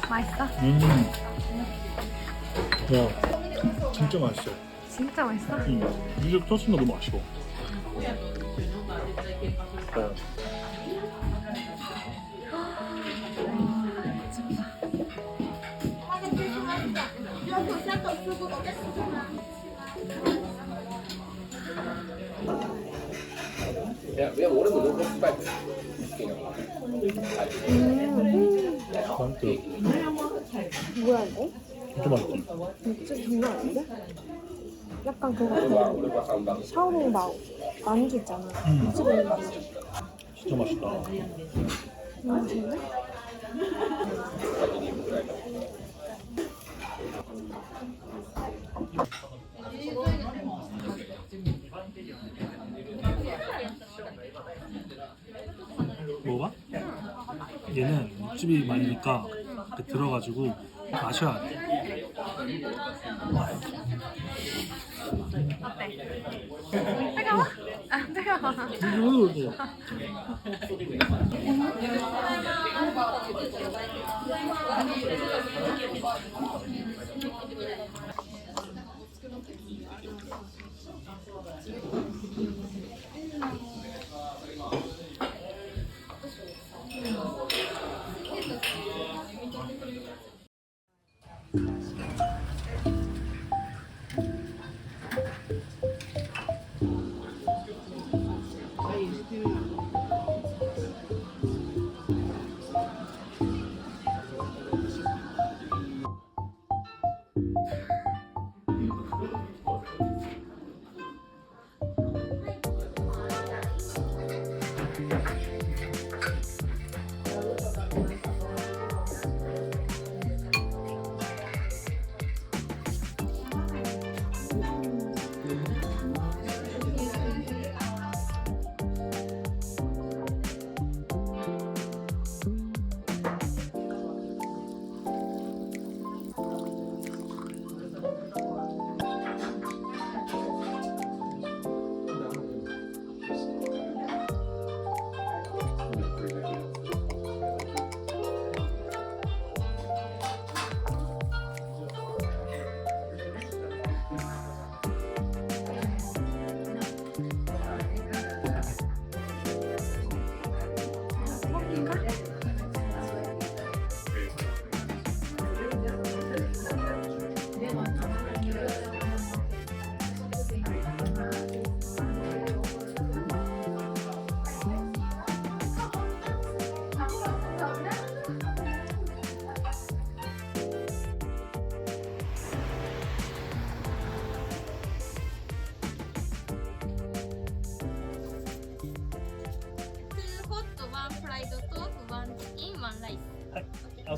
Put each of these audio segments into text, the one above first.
맛있어? 야, 진짜 맛있어. 진짜 맛있어? 이게 소스가 너무 아쉬워. 뭐야 이거? 진짜 맛있어. 진짜 장난 아닌데? 약간 그거 같아. 샤오롱바오 만두 있잖아. 이 집에 있는 만두. 진짜 맛있다. 맛있는데? 먹어봐? 얘는 육즙이 많으니까 이렇게 들어가지고 마셔야 돼. 뜨거워? 아 뜨거워. 아,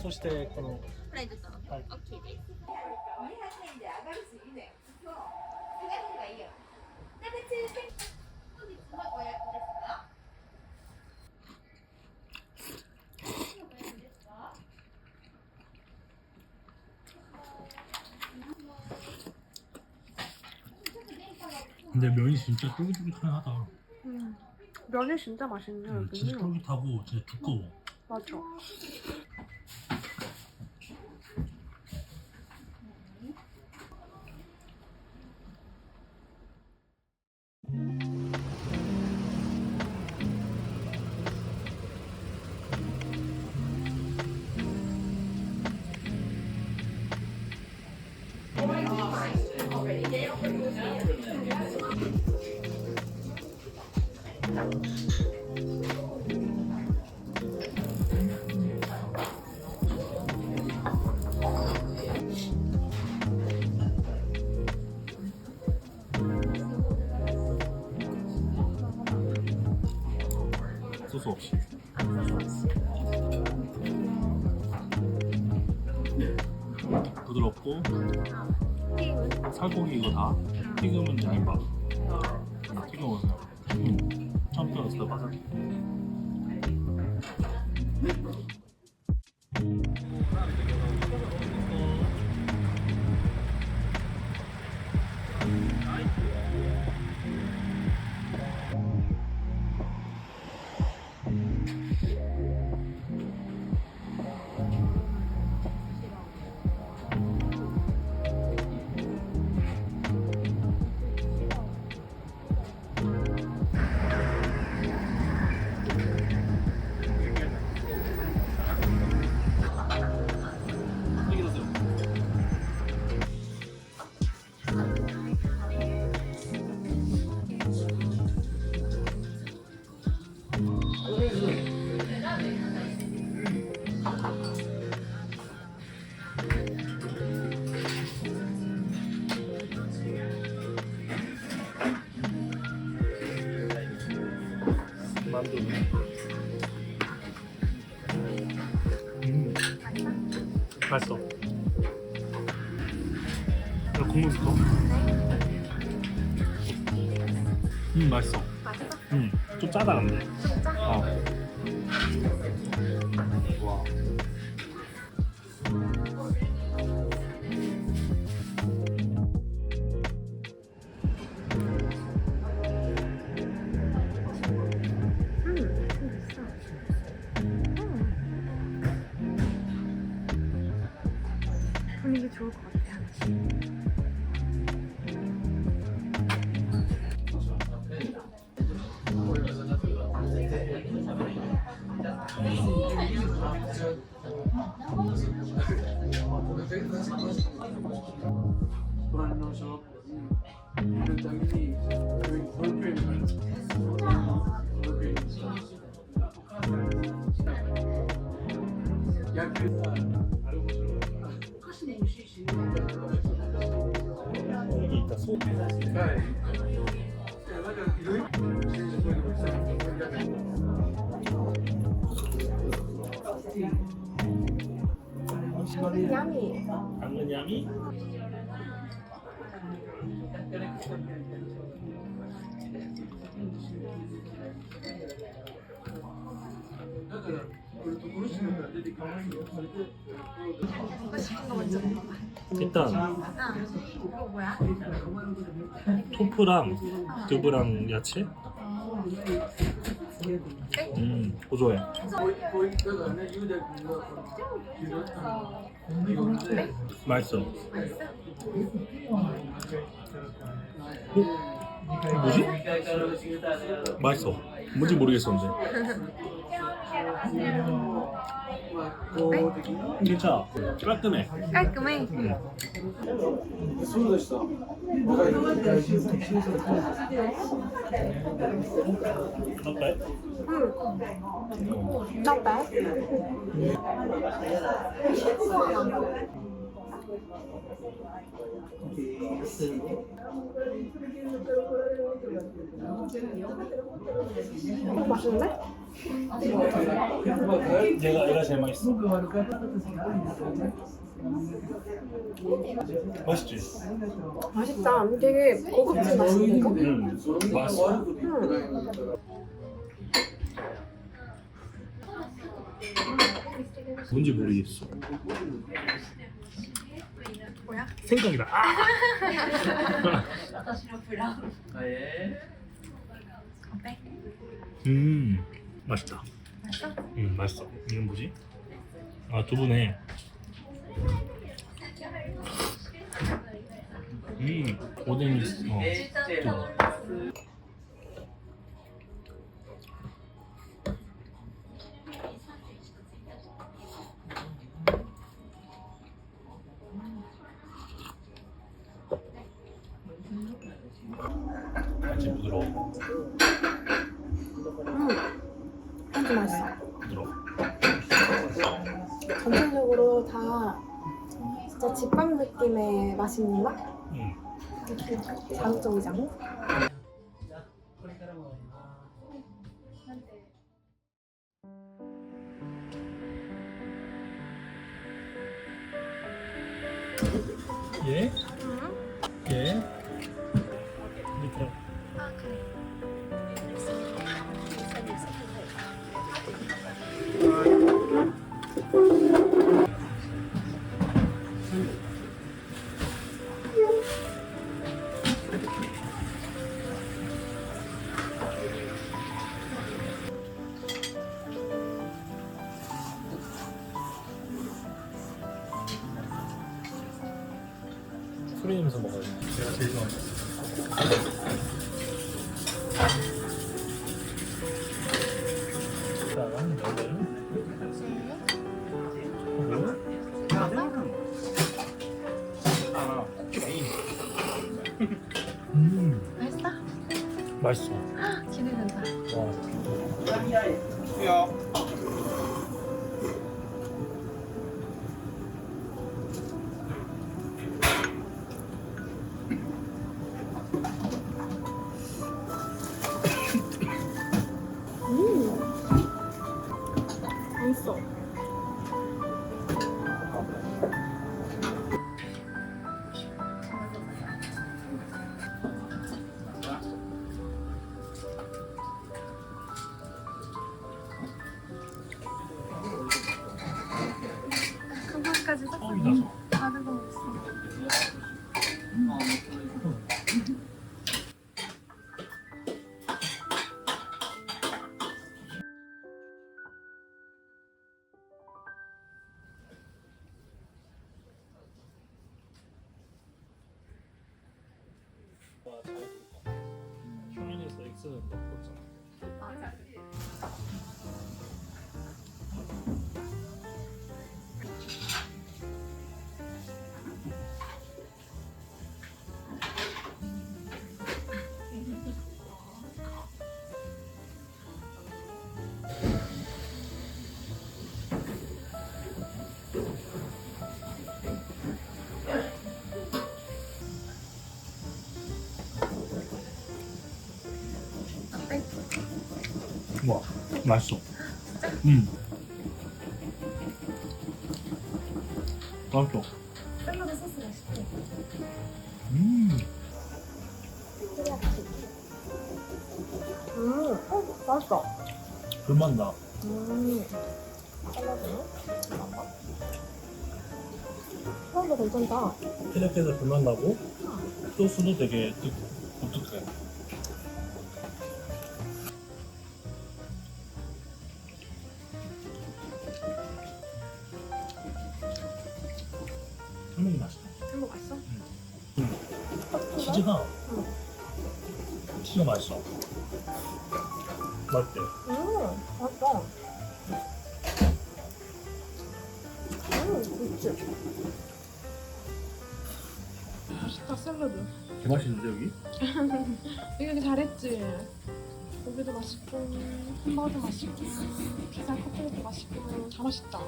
そしてこのフライドと、はい OK です。근데 면이 진짜 쫄깃쫄깃하다. 면이 진짜 맛있네. 진짜 쫄깃하고 진짜 두꺼워. 맞아. 소스 없이. 부드럽고 살코기 이거 다 튀김은 양밥 튀겨 먹으세요. 처음 튀었을 때 바삭. 만두. 맛있어. 이거 국물부터. 맛있어. 맛있어? 좀 짜다 근데. 좀 짜? 와. 분위기 좋을 것 같아요. 여기 있다 소. 야미. 당근 양이. 먹고 싶은 거 먼저 먹어봐. 일단 이거 뭐야? 토프랑 두부랑 야채. 고소해. 맛있어. 뭐지? 맛있어. 뭔지 모르겠었는데. 괜찮아. 깔끔해. 깔끔해. Not bad. Not bad. 맛있는데? 얘가 제일 맛있어. 맛있지? 맛있다. 되게 고급진 맛인데 이거? 맛있어. 뭔지 모르겠어. 뭐야? 생각이다. 아! 어때? 맛있다. 맛있어? 맛있어. 이건 뭐지? 아, 두부네. 오뎅 있어. 두부. 아주 부드러워. 아주 맛있어. 부드러워. 전체적으로 다 진짜 집밥 느낌의 맛있는 맛? 자극적이지 않고? 예? 예? 밑으로. 아 그래. 소리 내면서 먹어야 돼. 내가 제일 좋아하는. 일단 맛있어? 맛있어. 기대된다. 와. 처음이라서. 다른 거 있어. 휴men에서 X는 넣었잖아. 맞아. 와, 맛있어. 음. 맛있어. 샐러드 소스 맛있고. 맛있어. 불맛나. 샐러드 괜찮다. 피자에서 불맛나고 소스도 되게 독특해. 한국이 맛있다. 한거 맛있어? 치즈가 맛있어. 맛있대. 맛있어. 그치. 맛있다, 샐러드. 개 맛있는데 여기? 여기 잘했지? 고기도 맛있고, 햄버거도 맛있고, 피자 커피도 맛있고, 다 맛있다.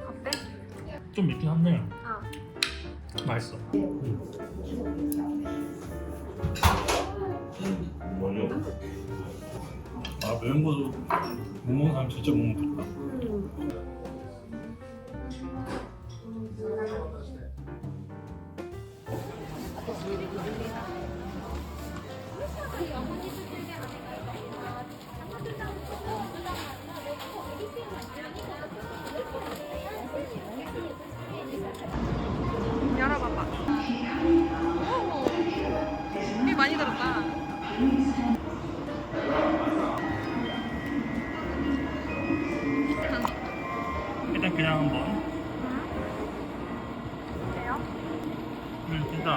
어때? 좀 맵긴 한데 맛있어. 뭐죠? 아 매운 거도 못 먹는 사람 진짜 못 먹겠다. 열어봐봐. 오, 꽤 많이 들었다. 일단 그냥 한번. 어때요? 진짜.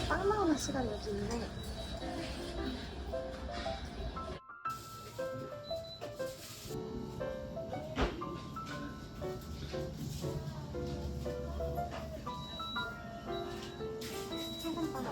빵 나오는 시간이 여기 있네. 소금빵.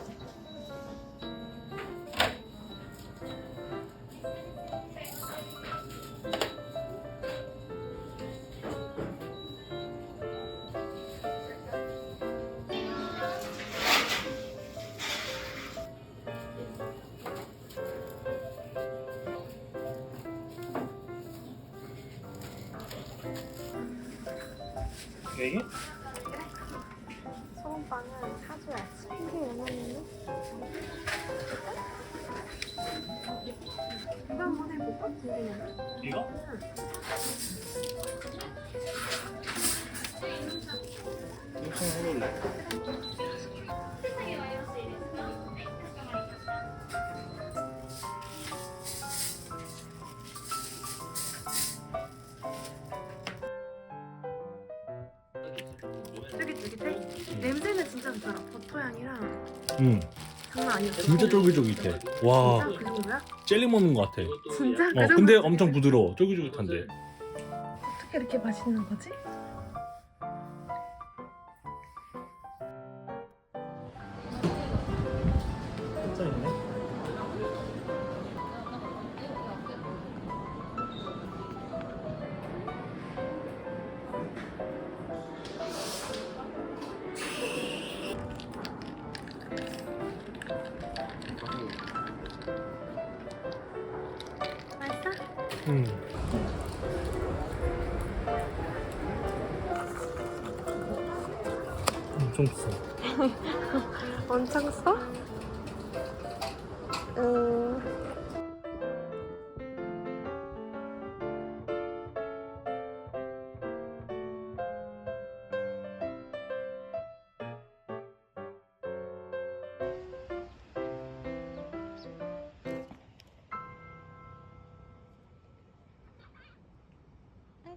이게? 소금빵은 사줘야지. 이게 얼마냐면 이거? 이거 한번 해볼래. 쫄깃쫄깃해? 냄새는 진짜 좋더라. 버터 향이랑 응. 장난 아니었어. 진짜 쫄깃쫄깃해. 와, 진짜 그 정도야? jel리 먹는 것 같아. 진짜? 그 근데 정도야? 엄청 부드러워. 쫄깃쫄깃한데. 어떻게 이렇게 맛있는 거지? 진짜 있네. 맛있어? 응. 엄청 비싸. 엄청 써?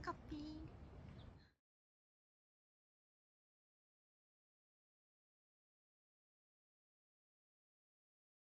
커피.